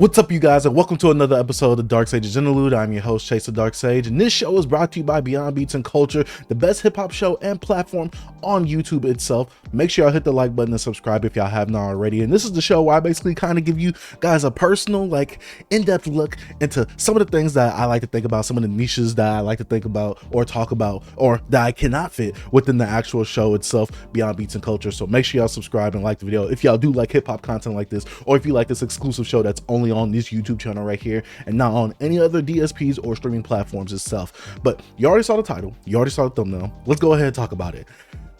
What's up, you guys, and welcome to another episode of the Dark Sage's Interlude. I'm your host, Chase the Dark Sage, and this show is brought to you by Beyond Beats and Culture, the best hip-hop show and platform on YouTube itself. Make sure y'all hit the like button and subscribe if y'all have not already. And this is the show where I basically kind of give you guys a personal, in-depth look into some of the things that I like to think about, some of the niches that I like to think about or talk about, or that I cannot fit within the actual show itself, Beyond Beats and Culture. So make sure y'all subscribe and like the video if y'all do like hip-hop content like this, or if you like this exclusive show that's only on this YouTube channel right here and not on any other DSPs or streaming platforms itself. But you already saw the title, you already saw the thumbnail. Let's go ahead and talk about it.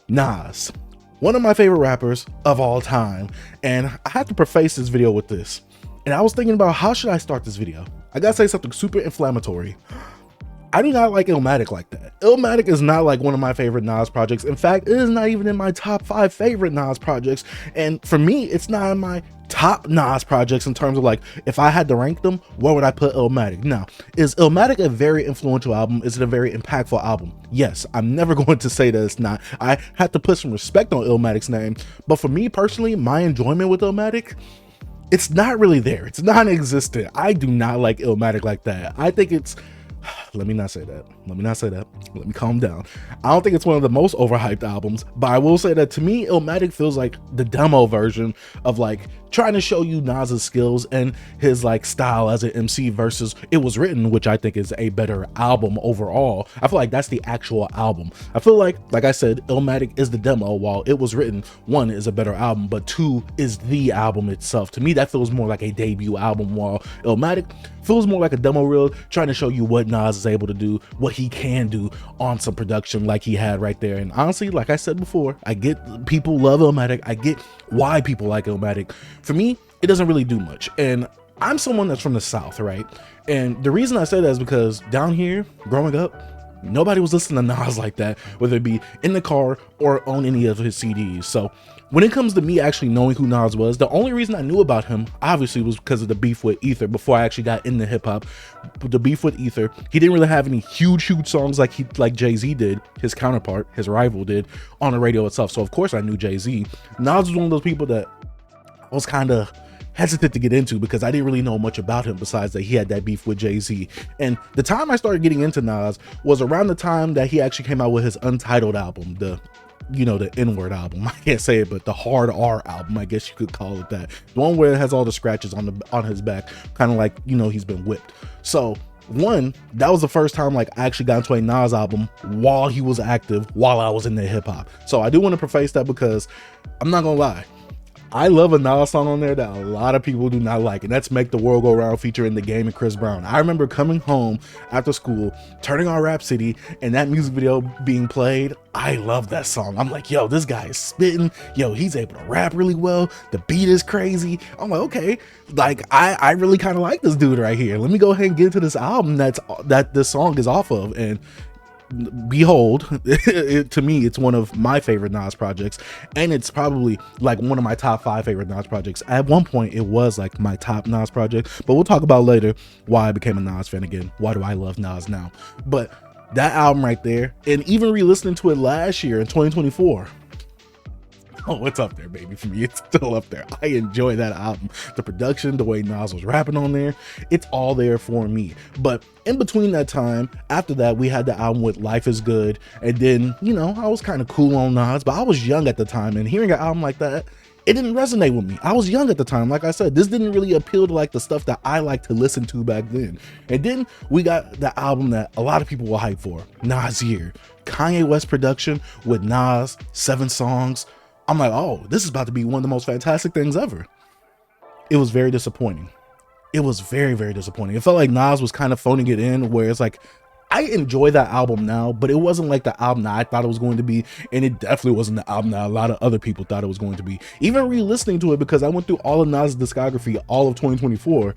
Nas, one of my favorite rappers of all time, and I have to preface this video with this. And I was thinking about, how should I start this video? I gotta say something super inflammatory. I do not like Illmatic like that. Illmatic is not like one of my favorite Nas projects. In fact, it is not even in my top 5 favorite Nas projects. And for me, it's not in my top Nas projects in terms of like, if I had to rank them, where would I put Illmatic? Now, is Illmatic a very influential album? Is it a very impactful album? Yes, I'm never going to say that it's not. I have to put some respect on Illmatic's name. But for me personally, my enjoyment with Illmatic, it's not really there. It's non-existent. I do not like Illmatic like that. I think it's... Let me not say that. Let me calm down. I don't think it's one of the most overhyped albums, but I will say that to me, Illmatic feels like the demo version of like trying to show you Nas's skills and his like style as an MC versus It Was Written, which I think is a better album overall. I feel like that's the actual album. I feel like I said, Illmatic is the demo, while It Was Written, 1, is a better album, but 2 is the album itself. To me, that feels more like a debut album, while Illmatic feels more like a demo reel trying to show you what Nas is able to do, what he can do on some production like he had right there. And honestly, like I said before, I get people love Illmatic. I get why people like Illmatic. For me, it doesn't really do much. And I'm someone that's from the South, right? And the reason I say that is because down here, growing up, nobody was listening to Nas like that, whether it be in the car or on any of his CDs. So when it comes to me actually knowing who Nas was, the only reason I knew about him obviously was because of the beef with Ether. Before I actually got into hip hop, the beef with Ether, he didn't really have any huge songs like Jay-Z did, his counterpart, his rival did, on the radio itself. So of course I knew Jay-Z. Nas was one of those people that I was kind of hesitant to get into because I didn't really know much about him besides that he had that beef with Jay-Z. And the time I started getting into Nas was around the time that he actually came out with his Untitled album, the N-word album. I can't say it, but the Hard R album, I guess you could call it that. The one where it has all the scratches on his back, kind of like, he's been whipped. So that was the first time like I actually got into a Nas album while he was active, while I was in the hip hop. So I do want to preface that because I'm not gonna lie, I love a Nas song on there that a lot of people do not like, and that's Make the World Go Round featuring The Game and Chris Brown. I remember coming home after school, turning on Rap City, and that music video being played. I love that song. I'm like, yo, this guy is spitting. Yo, he's able to rap really well. The beat is crazy. I'm like, okay, like I really kind of like this dude right here. Let me go ahead and get into this album that this song is off of. And behold, to me, it's one of my favorite Nas projects, and it's probably like one of my top 5 favorite Nas projects. At one point it was like my top Nas project, but we'll talk about later why I became a Nas fan again. Why do I love Nas now? But that album right there, and even re-listening to it last year in 2024, oh, it's up there, baby. For me, it's still up there. I enjoy that album. The production, the way Nas was rapping on there, it's all there for me. But in between that time, after that, we had the album with Life Is Good. And then, I was kind of cool on Nas, but I was young at the time. And hearing an album like that, it didn't resonate with me. I was young at the time. Like I said, this didn't really appeal to like the stuff that I like to listen to back then. And then we got the album that a lot of people were hyped for, Nas Year. Kanye West production with Nas, 7 songs. I'm like, oh, this is about to be one of the most fantastic things ever. It was very disappointing. It was very, very disappointing. It felt like Nas was kind of phoning it in, where it's like, I enjoy that album now, but it wasn't like the album that I thought it was going to be, and it definitely wasn't the album that a lot of other people thought it was going to be. Even re-listening to it, because I went through all of Nas' discography, all of 2024,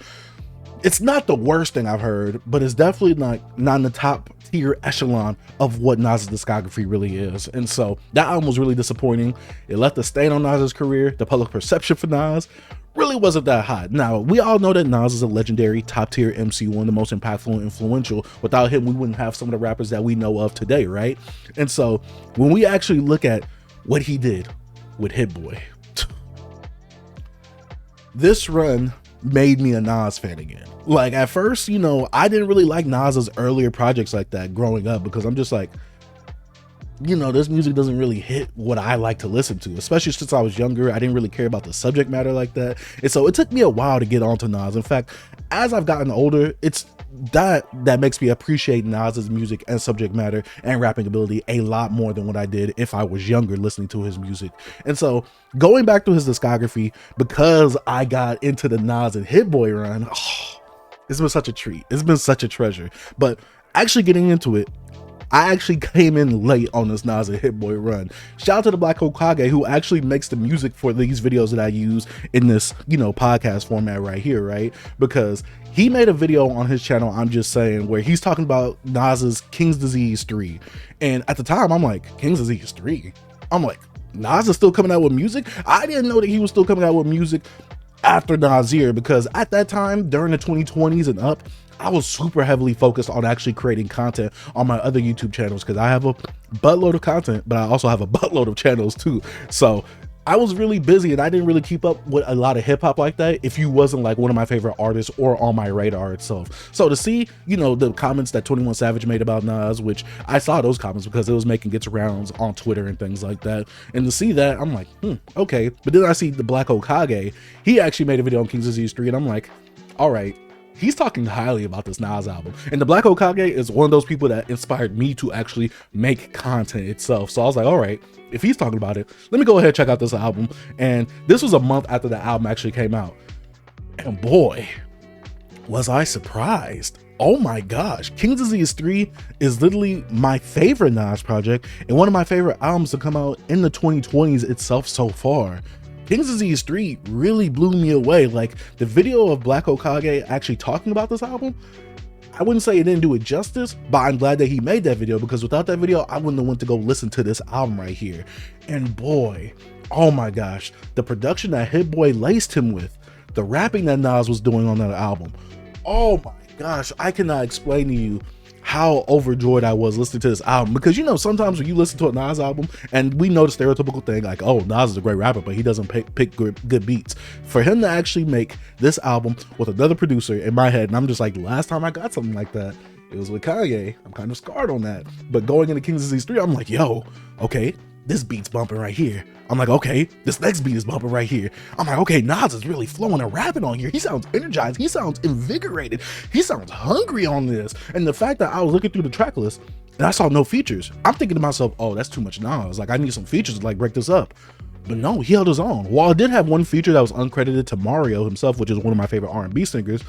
it's not the worst thing I've heard, but it's definitely not in the top tier echelon of what Nas' discography really is. And so that album was really disappointing. It left a stain on Nas' career. The public perception for Nas really wasn't that hot. Now, we all know that Nas is a legendary top tier MC, one of the most impactful and influential. Without him, we wouldn't have some of the rappers that we know of today, right? And so when we actually look at what he did with Hit-Boy, this run made me a Nas fan again. Like at first, you know, I didn't really like Nas's earlier projects like that growing up, because I'm just like, you know, this music doesn't really hit what I like to listen to, especially since I was younger. I didn't really care about the subject matter like that. And so it took me a while to get onto Nas. In fact, as I've gotten older, it's that makes me appreciate Nas's music and subject matter and rapping ability a lot more than what I did if I was younger listening to his music. And so going back to his discography, because I got into the Nas and Hit-Boy run, it's been such a treat. It's been such a treasure. But actually getting into it, I actually came in late on this Nas and Hit-Boy run. Shout out to the Black Hokage, who actually makes the music for these videos that I use in this, you know, podcast format right here, right? Because he made a video on his channel, I'm just saying, where he's talking about Nas's King's Disease 3. And at the time, I'm like, King's Disease 3? I'm like, Nas is still coming out with music? I didn't know that he was still coming out with music after Nasir, because at that time, during the 2020s and up, I was super heavily focused on actually creating content on my other YouTube channels, because I have a buttload of content, but I also have a buttload of channels too. So I was really busy and I didn't really keep up with a lot of hip hop like that if you wasn't like one of my favorite artists or on my radar itself. So to see, you know, the comments that 21 Savage made about Nas, which I saw those comments because it was making its rounds on Twitter and things like that. And to see that, I'm like, okay. But then I see the Black Hokage, he actually made a video on King's Disease 3, and I'm like, all right, he's talking highly about this Nas album. And the Black Hokage is one of those people that inspired me to actually make content itself. So I was like, all right, if he's talking about it, let me go ahead and check out this album. And this was a month after the album actually came out. And boy, was I surprised. Oh my gosh, King's Disease 3 is literally my favorite Nas project and one of my favorite albums to come out in the 2020s itself so far. King's Disease 3 really blew me away. Like the video of Black Hokage actually talking about this album, I wouldn't say it didn't do it justice, but I'm glad that he made that video, because without that video, I wouldn't have went to go listen to this album right here. And boy, oh my gosh, the production that Hit-Boy laced him with, the rapping that Nas was doing on that album, oh my gosh, I cannot explain to you how overjoyed I was listening to this album. Because, you know, sometimes when you listen to a Nas album, and we know the stereotypical thing like, oh, Nas is a great rapper, but he doesn't pick good beats. For him to actually make this album with another producer in my head, and I'm just like, last time I got something like that, it was with Kanye. I'm kind of scarred on that. But going into King's Disease 3, I'm like, yo, okay, this beat's bumping right here. I'm like, okay, this next beat is bumping right here. I'm like, okay, Nas is really flowing and rapping on here. He sounds energized. He sounds invigorated. He sounds hungry on this. And the fact that I was looking through the track list and I saw no features, I'm thinking to myself, oh, that's too much Nas. Like, I need some features to like break this up. But no, he held his own. While I did have one feature that was uncredited to Mario himself, which is one of my favorite R&B singers,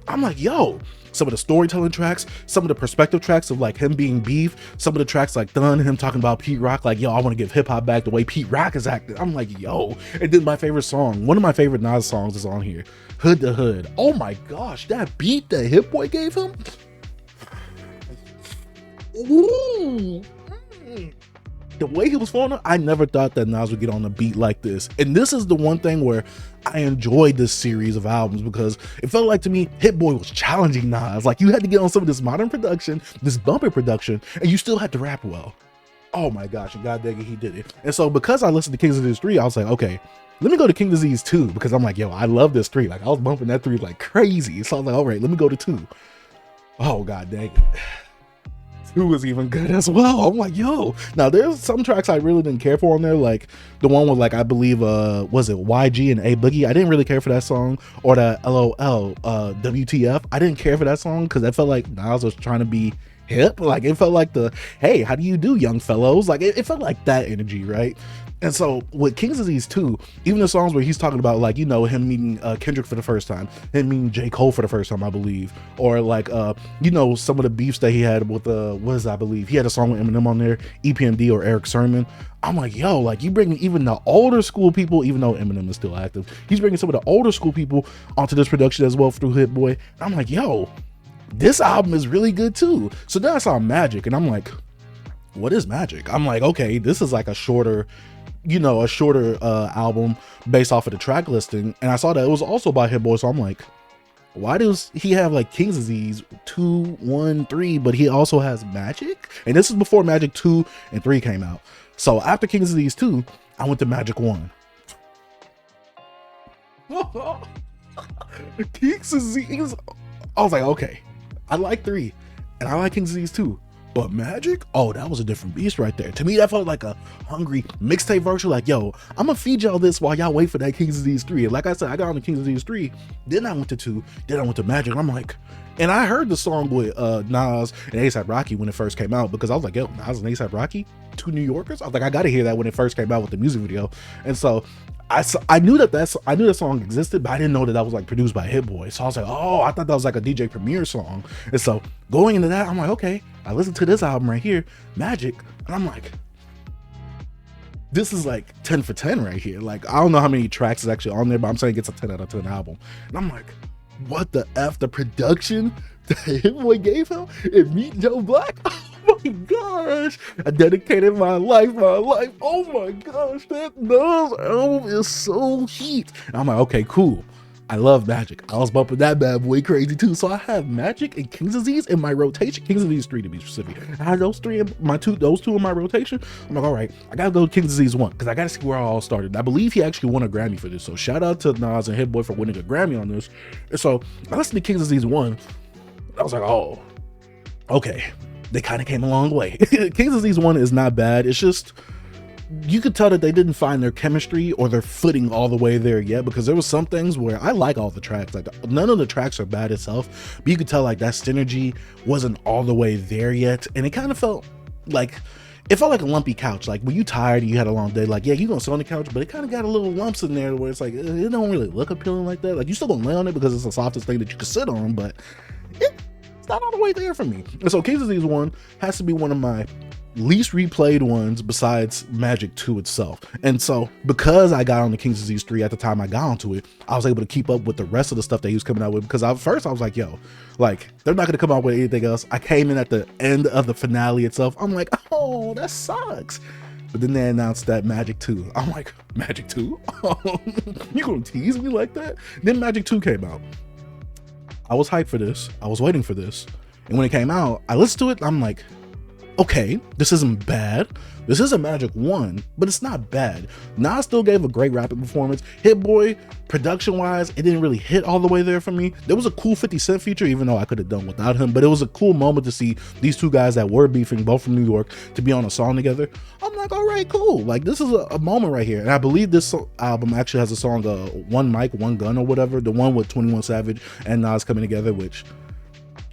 I'm like, yo, some of the storytelling tracks, some of the perspective tracks of like him being beef, some of the tracks like Thun, him talking about Pete Rock, like, yo, I want to give hip hop back the way Pete Rock is acting. I'm like, yo. And then my favorite song, one of my favorite Nas songs is on here, Hood to Hood. Oh my gosh, that beat that Hit-Boy gave him. Ooh. The way he was flowing, I never thought that Nas would get on a beat like this. And this is the one thing where I enjoyed this series of albums, because it felt like to me, Hit-Boy was challenging Nas. Like, you had to get on some of this modern production, this bumper production, and you still had to rap well. Oh my gosh, and god dang it, he did it. And so because I listened to King's Disease 3, I was like, okay, let me go to King's Disease 2, because I'm like, yo, I love this 3. Like, I was bumping that 3 like crazy. So I was like, all right, let me go to 2. Oh god dang it. 2 was even good as well. I'm like, yo. Now there's some tracks I really didn't care for on there, like the one with like, I believe was it YG and A Boogie. I didn't really care for that song, or that LOL WTF. I didn't care for that song because I felt like Nas was trying to be hip. Like, it felt like the, hey, how do you do, young fellows? Like, it felt like that energy, right? And so with King's Disease 2, even the songs where he's talking about, like, you know, him meeting Kendrick for the first time, him meeting J. Cole for the first time, I believe, or like, you know, some of the beefs that he had with, I believe he had a song with Eminem on there, EPMD or Eric Sermon. I'm like, yo, like, you bringing even the older school people, even though Eminem is still active, he's bringing some of the older school people onto this production as well through Hit-Boy. I'm like, yo, this album is really good too. So then I saw Magic, and I'm like, what is Magic? I'm like, okay, this is like a shorter, you know, album based off of the track listing. And I saw that it was also by Hit-Boy. So I'm like, why does he have like King's Disease 2, 1, 3, but he also has Magic? And this is before Magic 2 and 3 came out. So after King's Disease 2, I went to Magic 1. Kings Disease. I was like, okay, I like 3, and I like Kings Disease 2. But Magic, oh, that was a different beast right there. To me, that felt like a hungry mixtape version. Like, yo, I'm gonna feed y'all this while y'all wait for that Kings Disease 3. And like I said, I got on the Kings Disease 3, then I went to 2, then I went to Magic. I'm like, and I heard the song with Nas and A$AP Rocky when it first came out, because I was like, yo, Nas and A$AP Rocky, 2 New Yorkers. I was like, I gotta hear that when it first came out with the music video. And so I knew that song existed, but I didn't know that was like produced by Hit-Boy. So I was like, oh, I thought that was like a DJ Premier song. And so going into that, I'm like, okay, I listened to this album right here, Magic, and I'm like, this is like 10 for 10 right here. Like, I don't know how many tracks is actually on there, but I'm saying it's a 10 out of 10 album. And I'm like, what the F? The production that Hit-Boy gave him in Meet Joe Black? Oh my gosh, I dedicated my life. Oh my gosh, that Nas album is so heat. And I'm like, okay, cool. I love Magic. I was bumping that bad boy crazy too. So I have Magic and Kings Disease in my rotation. Kings Disease 3 to be specific. I had those two in my rotation. I'm like, all right, I gotta go Kings Disease 1 because I gotta see where I all started. I believe he actually won a Grammy for this. So shout out to Nas and Hit-Boy for winning a Grammy on this. And so I listened to Kings Disease 1. I was like, oh, okay. They kind of came a long way. Kings Disease 1 is not bad. It's just, you could tell that they didn't find their chemistry or their footing all the way there yet, because there was some things where I like all the tracks. Like, none of the tracks are bad itself, but you could tell like that synergy wasn't all the way there yet. And it kind of felt like, it felt like a lumpy couch. Like when you tired and you had a long day, like, yeah, you're gonna sit on the couch, but it kind of got a little lumps in there where it's like, it don't really look appealing like that. Like, you still gonna lay on it because it's the softest thing that you can sit on, but it's not all the way there for me. And so Kings Disease 1 has to be one of my least replayed ones besides Magic 2 itself. And so because I got on the Kings Disease 3 at the time I got onto it, I was able to keep up with the rest of the stuff that he was coming out with, because at first I was like, yo, like, they're not gonna come out with anything else. I came in at the end of the finale itself. I'm like, oh, that sucks. But then they announced that Magic 2. I'm like, Magic 2? You gonna tease me like that? Then Magic 2 came out. I was hyped for this. I was waiting for this. And when it came out, I listened to it. I'm like, okay, this isn't bad. This isn't Magic 1, but it's not bad. Nas still gave a great rapping performance. Hit-Boy, production-wise, it didn't really hit all the way there for me. There was a cool 50 Cent feature, even though I could have done without him, but it was a cool moment to see these two guys that were beefing, both from New York, to be on a song together. I'm like, all right, cool. Like, this is a moment right here. And I believe this album actually has a song, One Mic, One Gun or whatever, the one with 21 Savage and Nas coming together, which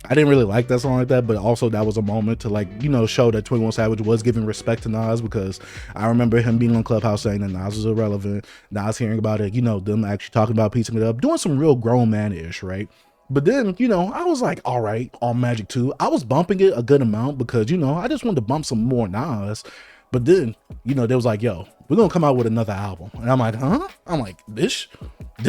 I didn't really like that song like that, but also that was a moment to, like, you know, show that 21 Savage was giving respect to Nas, because I remember him being on Clubhouse saying that Nas was irrelevant. Nas hearing about it, you know, them actually talking about piecing it up, doing some real grown man-ish, right? But then, you know, I was like, all right, on Magic 2, I was bumping it a good amount because, you know, I just wanted to bump some more Nas. But then, you know, they was like, yo, we're gonna come out with another album. And I'm like, huh? I'm like, this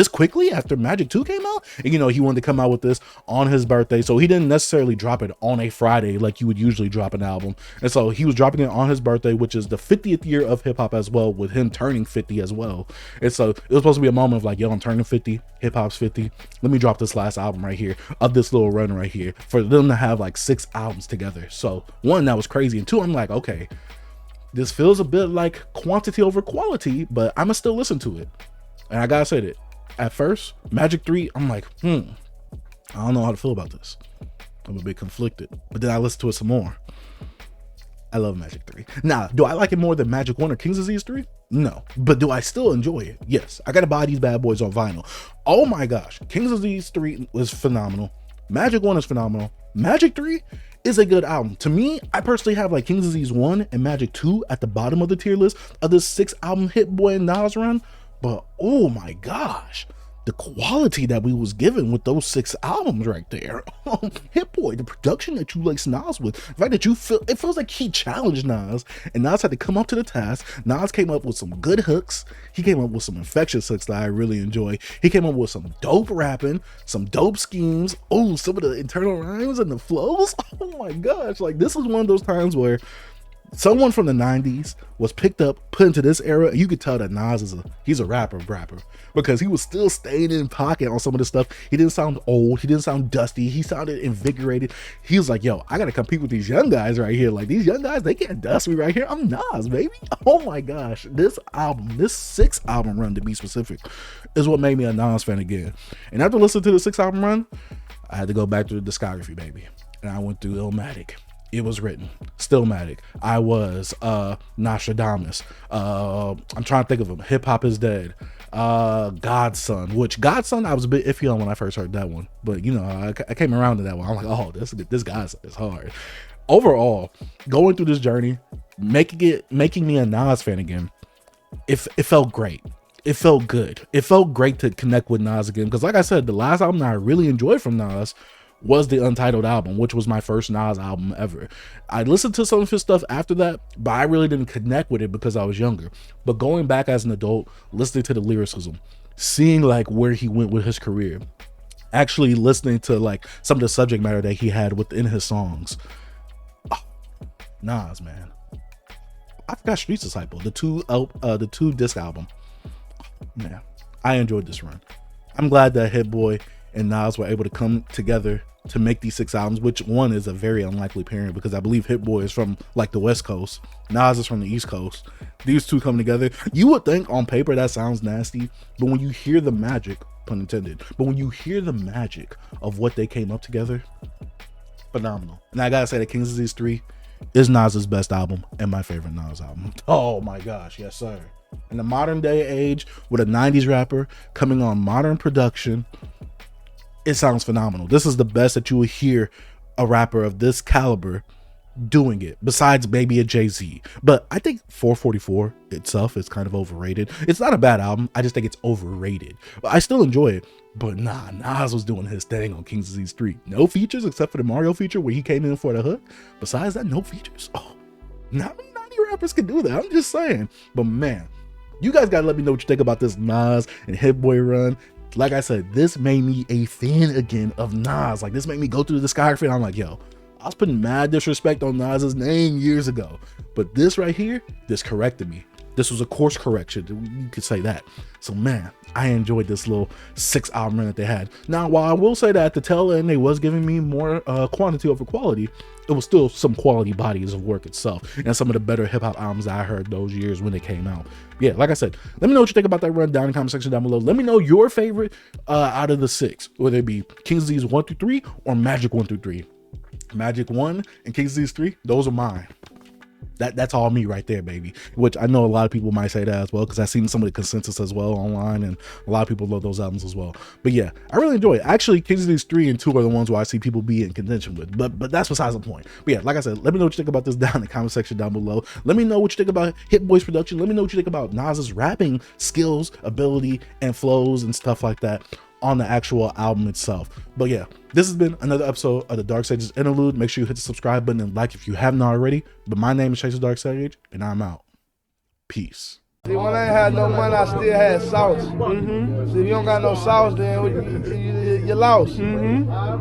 quickly after Magic 2 came out? And, you know, he wanted to come out with this on his birthday. So he didn't necessarily drop it on a Friday like you would usually drop an album. And so he was dropping it on his birthday, which is the 50th year of hip hop as well, with him turning 50 as well. And so it was supposed to be a moment of like, yo, I'm turning 50, hip hop's 50. Let me drop this last album right here of this little run right here for them to have like 6 albums together. So one, that was crazy. And two, I'm like, okay, this feels a bit like quantity over quality, but I'ma still listen to it. And I gotta say that at first, Magic 3, I'm like, I don't know how to feel about this. I'm a bit conflicted. But then I listened to it some more. I love Magic 3. Now, do I like it more than Magic 1 or Kings Disease 3? No. But do I still enjoy it? Yes. I gotta buy these bad boys on vinyl. Oh my gosh. Kings Disease 3 was phenomenal. Magic 1 is phenomenal. Magic 3 is a good album. To me, I personally have like Kings Disease 1 and Magic 2 at the bottom of the tier list of this 6 album Hit-Boy and Nas run. But oh my gosh, the quality that we was given with those 6 albums right there. Hit-Boy, the production that you laced Nas with, the fact that it feels like he challenged Nas and Nas had to come up to the task. Nas came up with some good hooks. He came up with some infectious hooks that I really enjoy. He came up with some dope rapping, some dope schemes. Oh, some of the internal rhymes and the flows. Oh my gosh, like this is one of those times where someone from the 90s was picked up, put into this era, and you could tell that Nas he's a rapper because he was still staying in pocket on some of this stuff. He didn't sound old, he didn't sound dusty, he sounded invigorated. He was like, yo, I gotta compete with these young guys right here. Like, these young guys, they can't dust me right here. I'm Nas, baby. Oh my gosh, this album, this 6-album run to be specific, is what made me a Nas fan again. And after listening to the 6-album run, I had to go back to the discography, baby. And I went through Illmatic. It Was Written, Stillmatic. I Was, Nostradamus. I'm trying to think of them. Hip Hop Is Dead. Godson, which Godson I was a bit iffy on when I first heard that one, but you know, I came around to that one. I'm like, oh, this Godson is hard. Overall, going through this journey, making me a Nas fan again, it felt great. It felt good. It felt great to connect with Nas again, because like I said, the last album that I really enjoyed from Nas was the Untitled album, which was my first Nas album ever. I listened to some of his stuff after that, but I really didn't connect with it because I was younger. But going back as an adult, listening to the lyricism, seeing like where he went with his career, actually listening to like some of the subject matter that he had within his songs. Oh, Nas, man. I forgot Streets Disciple, the two disc album. Man, I enjoyed this run. I'm glad that Hit-Boy and Nas were able to come together to make these 6 albums, which one is a very unlikely pairing because I believe Hit-Boy is from like the West Coast, Nas is from the East Coast. These two come together. You would think on paper that sounds nasty, but when you hear the magic, pun intended, but when you hear the magic of what they came up together, phenomenal. And I gotta say that King's Disease 3 is Nas's best album and my favorite Nas album. Oh my gosh, yes sir. In the modern day age, with a 90s rapper coming on modern production, it sounds phenomenal. This is the best that you will hear a rapper of this caliber doing it, besides maybe a Jay-Z. But I think 444 itself is kind of overrated. It's not a bad album, I just think it's overrated. But I still enjoy it. But nah, Nas was doing his thing on King's Disease 3. No features except for the Mario feature where he came in for the hook. Besides that, no features. Oh, not many rappers can do that. I'm just saying. But man, you guys gotta let me know what you think about this Nas and Hit-Boy run. Like I said, this made me a fan again of Nas. Like, this made me go through the discography and I'm like, yo, I was putting mad disrespect on Nas's name years ago. But this right here, this corrected me. This was a course correction, you could say that. So man, I enjoyed this little 6-album run that they had. Now, while I will say that at the tail end, they was giving me more quantity over quality, it was still some quality bodies of work itself, and some of the better hip-hop albums that I heard those years when they came out. Yeah, like I said, let me know what you think about that run down in the comment section down below. Let me know your favorite out of the 6, whether it be King's Disease 1 through 3 or Magic 1 through 3. Magic 1 and King's Disease 3, those are mine. That's all me right there, baby. Which I know a lot of people might say that as well, because I've seen some of the consensus as well online, and a lot of people love those albums as well. But yeah, I really enjoy it. Actually, King's Disease 3 and 2 are the ones where I see people be in contention with. But that's besides the point. But yeah, like I said, let me know what you think about this down in the comment section down below. Let me know what you think about Hit-Boy's production. Let me know what you think about Nas's rapping skills, ability, and flows and stuff like that on the actual album itself. But yeah, this has been another episode of the Dark Sages Interlude. Make sure you hit the subscribe button and like if you haven't already. But my name is Chase the Dark Sage, and I'm out. Peace. See, when I ain't had no money, I still had sauce. See, if you don't got no sauce, then you lost.